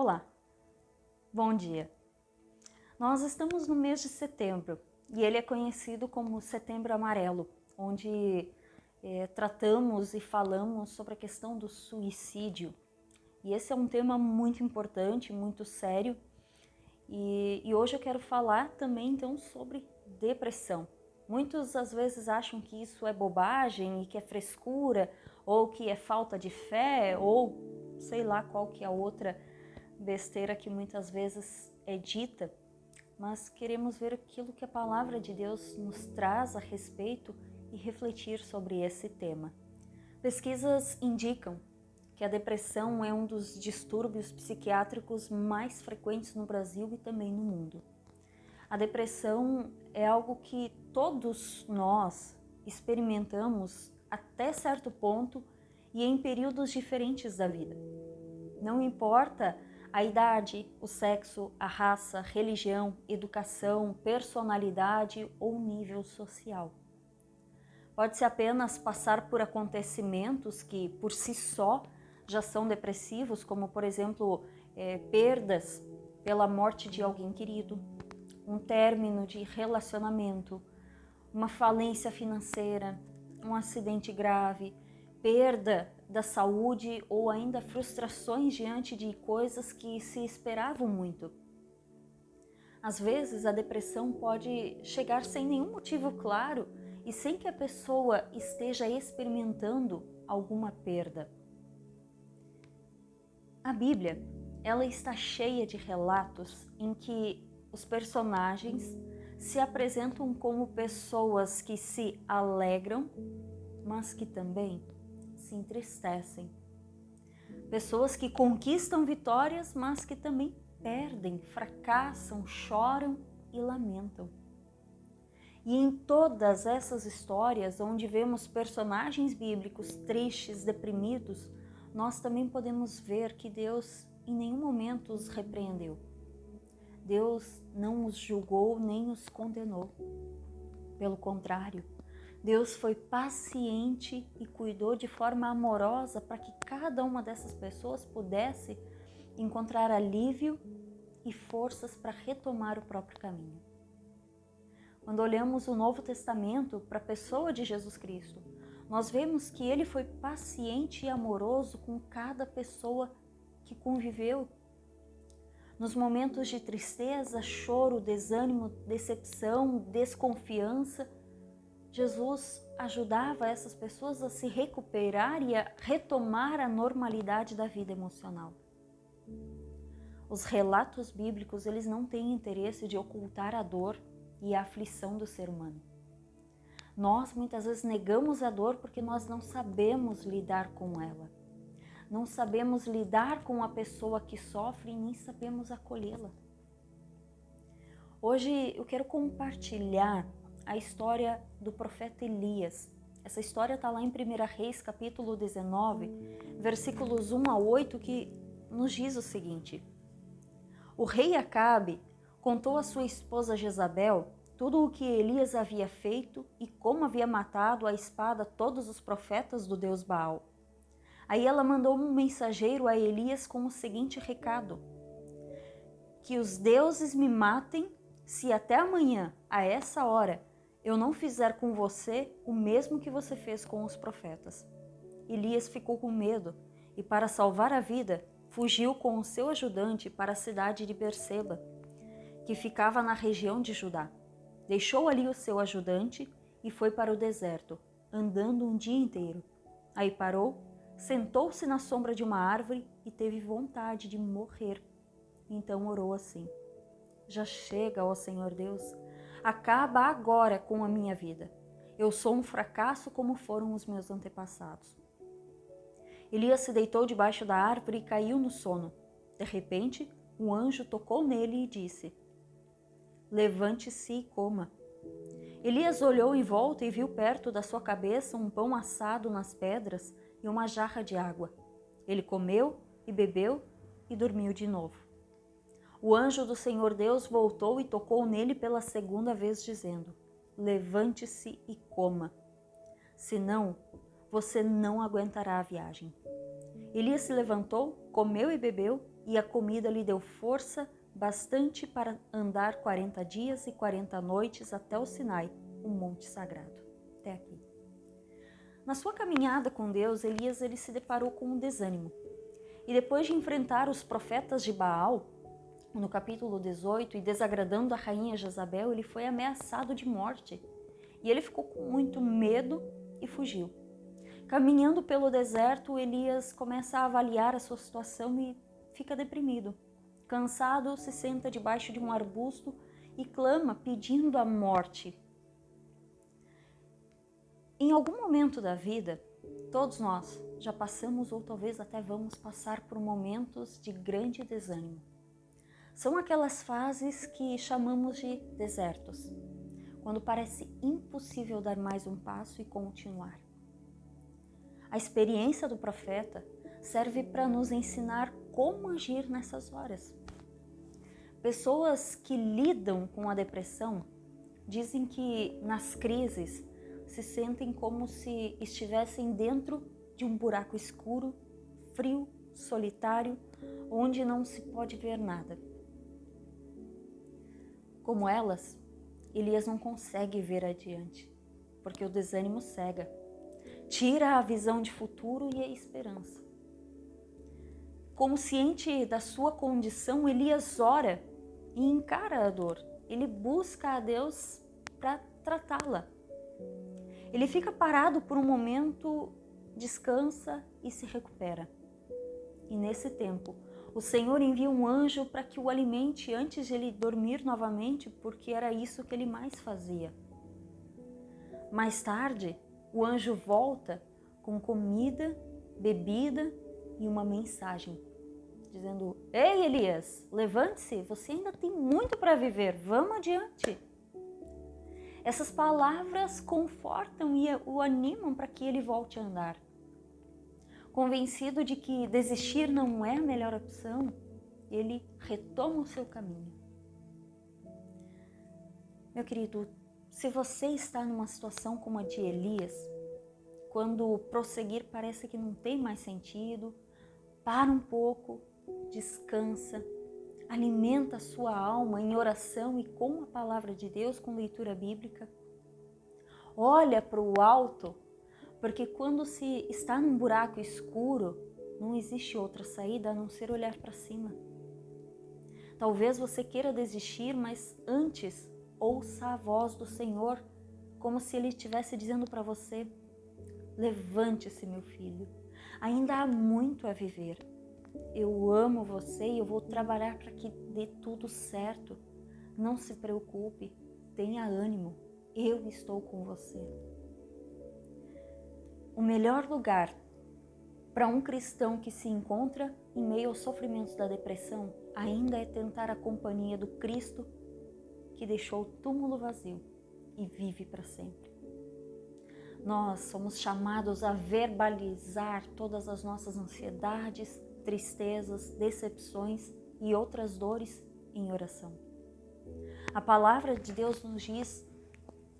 Olá, bom dia. Nós estamos no mês de setembro e ele é conhecido como Setembro Amarelo, onde tratamos e falamos sobre a questão do suicídio. E esse é um tema muito importante, muito sério. E hoje eu quero falar também então sobre depressão. Muitos às vezes acham que isso é bobagem e que é frescura, ou que é falta de fé, ou sei lá qual que é a outra besteira que muitas vezes é dita, mas queremos ver aquilo que a palavra de Deus nos traz a respeito e refletir sobre esse tema. Pesquisas indicam que a depressão é um dos distúrbios psiquiátricos mais frequentes no Brasil e também no mundo. A depressão é algo que todos nós experimentamos até certo ponto e em períodos diferentes da vida. Não importa a idade, o sexo, a raça, religião, educação, personalidade ou nível social. Pode-se apenas passar por acontecimentos que, por si só, já são depressivos, como, por exemplo, perdas pela morte de alguém querido, um término de relacionamento, uma falência financeira, um acidente grave, perda da saúde ou ainda frustrações diante de coisas que se esperavam muito. Às vezes a depressão pode chegar sem nenhum motivo claro e sem que a pessoa esteja experimentando alguma perda. A Bíblia, ela está cheia de relatos em que os personagens se apresentam como pessoas que se alegram, mas que também se entristecem. Pessoas que conquistam vitórias, mas que também perdem, fracassam, choram e lamentam. E em todas essas histórias, onde vemos personagens bíblicos tristes, deprimidos, nós também podemos ver que Deus em nenhum momento os repreendeu. Deus não os julgou nem os condenou. Pelo contrário, Deus foi paciente e cuidou de forma amorosa para que cada uma dessas pessoas pudesse encontrar alívio e forças para retomar o próprio caminho. Quando olhamos o Novo Testamento para a pessoa de Jesus Cristo, nós vemos que ele foi paciente e amoroso com cada pessoa que conviveu. Nos momentos de tristeza, choro, desânimo, decepção, desconfiança, Jesus ajudava essas pessoas a se recuperar e a retomar a normalidade da vida emocional. Os relatos bíblicos, eles não têm interesse de ocultar a dor e a aflição do ser humano. Nós muitas vezes negamos a dor porque nós não sabemos lidar com ela. Não sabemos lidar com a pessoa que sofre e nem sabemos acolhê-la. Hoje eu quero compartilhar a história do profeta Elias. Essa história está lá em 1 Reis, capítulo 19, versículos 1 a 8, que nos diz o seguinte: O rei Acabe contou à sua esposa Jezabel tudo o que Elias havia feito e como havia matado à espada todos os profetas do deus Baal. Aí ela mandou um mensageiro a Elias com o seguinte recado: Que os deuses me matem se até amanhã, a essa hora, eu não fizer com você o mesmo que você fez com os profetas. Elias ficou com medo e, para salvar a vida, fugiu com o seu ajudante para a cidade de Berseba, que ficava na região de Judá. Deixou ali o seu ajudante e foi para o deserto, andando um dia inteiro. Aí parou, sentou-se na sombra de uma árvore e teve vontade de morrer. Então orou assim: Já chega, ó Senhor Deus, acaba agora com a minha vida. Eu sou um fracasso como foram os meus antepassados. Elias se deitou debaixo da árvore e caiu no sono. De repente, um anjo tocou nele e disse: Levante-se e coma. Elias olhou em volta e viu perto da sua cabeça um pão assado nas pedras e uma jarra de água. Ele comeu e bebeu e dormiu de novo. O anjo do Senhor Deus voltou e tocou nele pela segunda vez, dizendo: Levante-se e coma, senão você não aguentará a viagem. Elias se levantou, comeu e bebeu e a comida lhe deu força bastante para andar 40 dias e 40 noites até o Sinai, um monte sagrado. Até aqui. Na sua caminhada com Deus, Elias ele se deparou com um desânimo. E depois de enfrentar os profetas de Baal, no capítulo 18, e desagradando a rainha Jezabel, ele foi ameaçado de morte. E ele ficou com muito medo e fugiu. Caminhando pelo deserto, Elias começa a avaliar a sua situação e fica deprimido. Cansado, se senta debaixo de um arbusto e clama pedindo a morte. Em algum momento da vida, todos nós já passamos ou talvez até vamos passar por momentos de grande desânimo. São aquelas fases que chamamos de desertos, quando parece impossível dar mais um passo e continuar. A experiência do profeta serve para nos ensinar como agir nessas horas. Pessoas que lidam com a depressão dizem que nas crises se sentem como se estivessem dentro de um buraco escuro, frio, solitário, onde não se pode ver nada. Como elas, Elias não consegue ver adiante, porque o desânimo cega, tira a visão de futuro e a esperança. Consciente da sua condição, Elias ora e encara a dor. Ele busca a Deus para tratá-la. Ele fica parado por um momento, descansa e se recupera. E nesse tempo, o Senhor envia um anjo para que o alimente antes de ele dormir novamente, porque era isso que ele mais fazia. Mais tarde, o anjo volta com comida, bebida e uma mensagem, dizendo: Ei, Elias, levante-se, você ainda tem muito para viver, vamos adiante. Essas palavras confortam e o animam para que ele volte a andar. Convencido de que desistir não é a melhor opção, ele retoma o seu caminho. Meu querido, se você está numa situação como a de Elias, quando prosseguir parece que não tem mais sentido, para um pouco, descansa, alimenta a sua alma em oração e com a palavra de Deus, com leitura bíblica. Olha para o alto, porque quando se está num buraco escuro, não existe outra saída a não ser olhar para cima. Talvez você queira desistir, mas antes ouça a voz do Senhor, como se Ele estivesse dizendo para você: levante-se, meu filho, ainda há muito a viver. Eu amo você e eu vou trabalhar para que dê tudo certo. Não se preocupe, tenha ânimo, eu estou com você. O melhor lugar para um cristão que se encontra em meio aos sofrimentos da depressão ainda é tentar a companhia do Cristo que deixou o túmulo vazio e vive para sempre. Nós somos chamados a verbalizar todas as nossas ansiedades, tristezas, decepções e outras dores em oração. A palavra de Deus nos diz: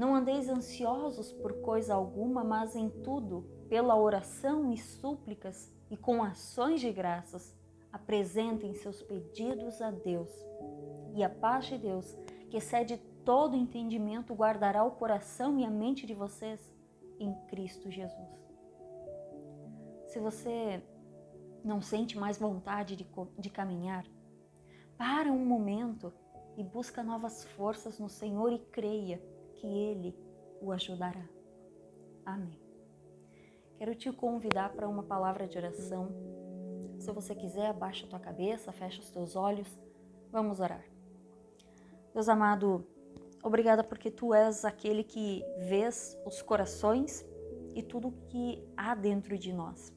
não andeis ansiosos por coisa alguma, mas em tudo, pela oração e súplicas e com ações de graças, apresentem seus pedidos a Deus. E a paz de Deus, que excede todo entendimento, guardará o coração e a mente de vocês em Cristo Jesus. Se você não sente mais vontade de caminhar, para um momento e busca novas forças no Senhor e creia que Ele o ajudará. Amém. Quero te convidar para uma palavra de oração. Se você quiser, abaixa a tua cabeça, fecha os teus olhos. Vamos orar. Deus amado, obrigada porque Tu és aquele que vês os corações e tudo que há dentro de nós.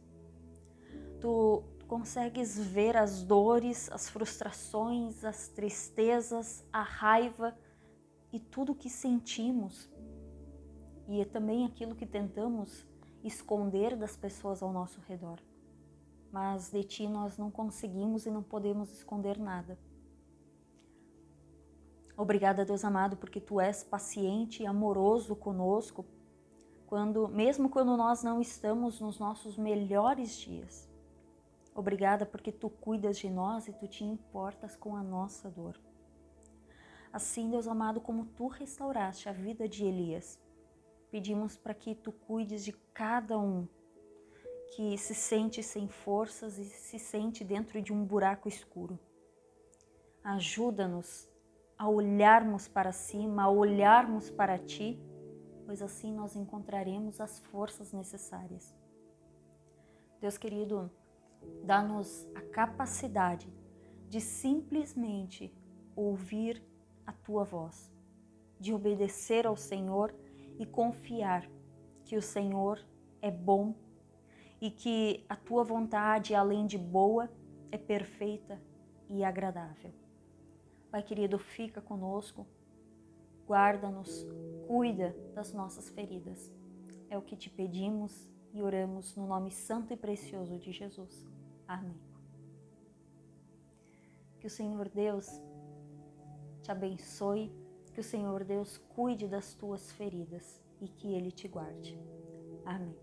Tu consegues ver as dores, as frustrações, as tristezas, a raiva e tudo que sentimos. E é também aquilo que tentamos esconder das pessoas ao nosso redor. Mas de Ti nós não conseguimos e não podemos esconder nada. Obrigada, Deus amado, porque Tu és paciente e amoroso conosco, mesmo quando nós não estamos nos nossos melhores dias. Obrigada porque tu cuidas de nós e tu te importas com a nossa dor. Assim, Deus amado, como tu restauraste a vida de Elias, pedimos para que tu cuides de cada um que se sente sem forças e se sente dentro de um buraco escuro. Ajuda-nos a olharmos para cima, a olharmos para ti, pois assim nós encontraremos as forças necessárias. Deus querido, dá-nos a capacidade de simplesmente ouvir a tua voz, de obedecer ao Senhor e confiar que o Senhor é bom e que a tua vontade, além de boa, é perfeita e agradável. Pai querido, fica conosco, guarda-nos, cuida das nossas feridas. É o que te pedimos e oramos no nome santo e precioso de Jesus. Amém. Que o Senhor Deus te abençoe, que o Senhor Deus cuide das tuas feridas e que Ele te guarde. Amém.